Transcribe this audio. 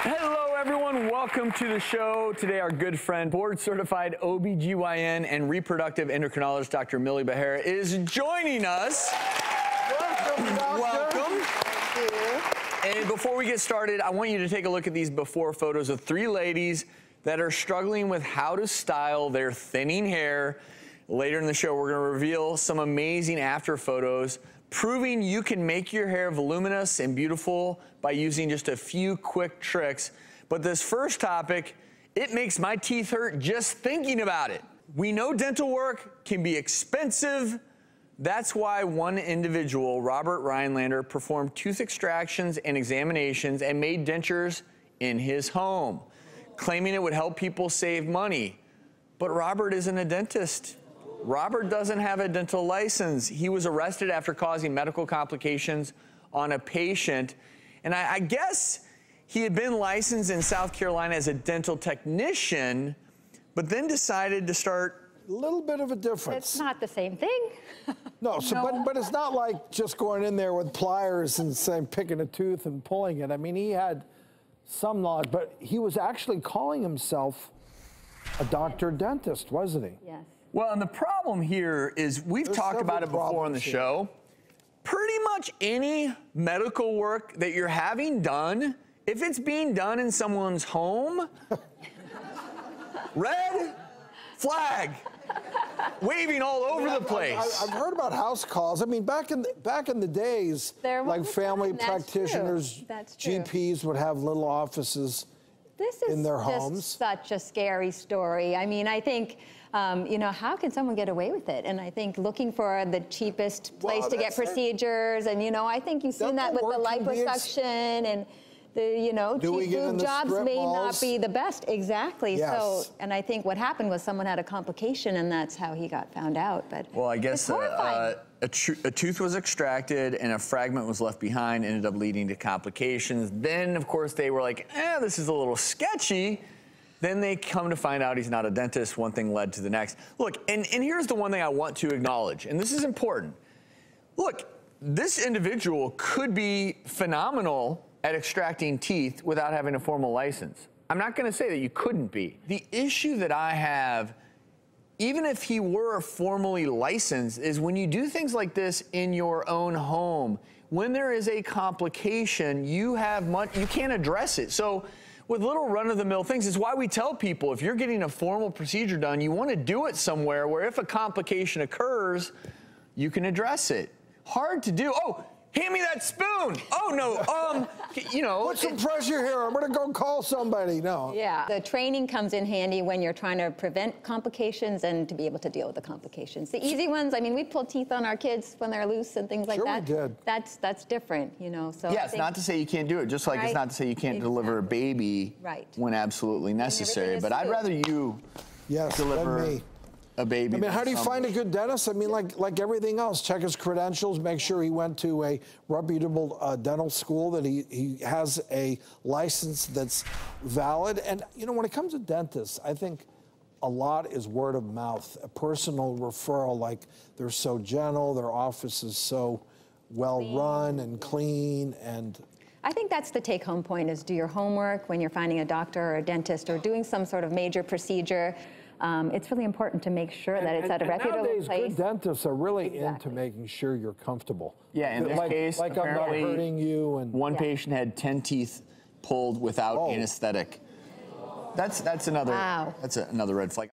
Hello, everyone. Welcome to the show. Today, our good friend, board-certified OB-GYN and reproductive endocrinologist, Dr. Millie Behar, is joining us. Welcome, Doctor. Welcome. Thank you. And before we get started, I want you to take a look at these before photos of 3 ladies that are struggling with how to style their thinning hair. Later in the show, we're going to reveal some amazing after photos proving you can make your hair voluminous and beautiful by using just a few quick tricks. But this first topic, it makes my teeth hurt just thinking about it. We know dental work can be expensive. That's why one individual, Robert Rheinlander, performed tooth extractions and examinations and made dentures in his home, claiming it would help people save money. But Robert isn't a dentist. Robert doesn't have a dental license. He was arrested after causing medical complications on a patient. And I guess he had been licensed in South Carolina as a dental technician, but then decided to start. A little bit of a difference. It's not the same thing. No, so, No. but it's not like just going in there with pliers and saying, picking a tooth and pulling it. I mean, he had some knowledge, but he was actually calling himself a doctor dentist, wasn't he? Yes. Well, and the problem here is we've talked about it before on the show. Pretty much any medical work that you're having done, if it's being done in someone's home, red flag, waving all over the place. I've heard about house calls. I mean, back in the days, There like was family that's true. practitioners, That's true. GPs would have little offices This is in their just homes. such a scary story. I mean, I think, you know, how can someone get away with it? And I think looking for the cheapest place to get that's it. procedures, and, you know, I think you've seen that with the Dental work can be liposuction and the, you know, Do we cheap get in boob the jobs strip may malls? not be the best. Exactly. Yes. So, and I think what happened was someone had a complication, and that's how he got found out. But Well, I it's guess horrifying. a tooth was extracted and a fragment was left behind, ended up leading to complications. Then, of course, they were like, this is a little sketchy. Then they come to find out he's not a dentist. One thing led to the next. Look, and here's the one thing I want to acknowledge, and this is important. Look, this individual could be phenomenal at extracting teeth without having a formal license. I'm not going to say that you couldn't be. The issue that I have, even if he were formally licensed, is when you do things like this in your own home, when there is a complication, you can't address it. So with little run-of-the-mill things, it's why we tell people, if you're getting a formal procedure done, you want to do it somewhere where if a complication occurs, you can address it. Hard to do. Oh, hand me that spoon. Oh, no, you know. Put some pressure here. I'm going to go call somebody. No. Yeah, the training comes in handy when you're trying to prevent complications and to be able to deal with the complications. The easy ones, I mean, we pull teeth on our kids when they're loose and things like that. Sure we did. That's different, you know. So Yeah, it's not to say you can't do it, just like it's not to say you can't deliver a baby when absolutely necessary. But I'd rather you deliver than me. A baby. I mean, how do you find a good dentist? I mean, like everything else, check his credentials, make sure he went to a reputable dental school, that he has a license that's valid. And, you know, when it comes to dentists, I think a lot is word of mouth, a personal referral, like they're so gentle, their office is so well run and clean. And I think that's the take-home point, is do your homework when you're finding a doctor or a dentist or doing some sort of major procedure. It's really important to make sure that it's at a reputable nowadays, place. good dentists are really into making sure you're comfortable. Yeah, in this case, like I'm not apparently hurting you. And one patient had 10 teeth pulled without anesthetic. That's another red flag.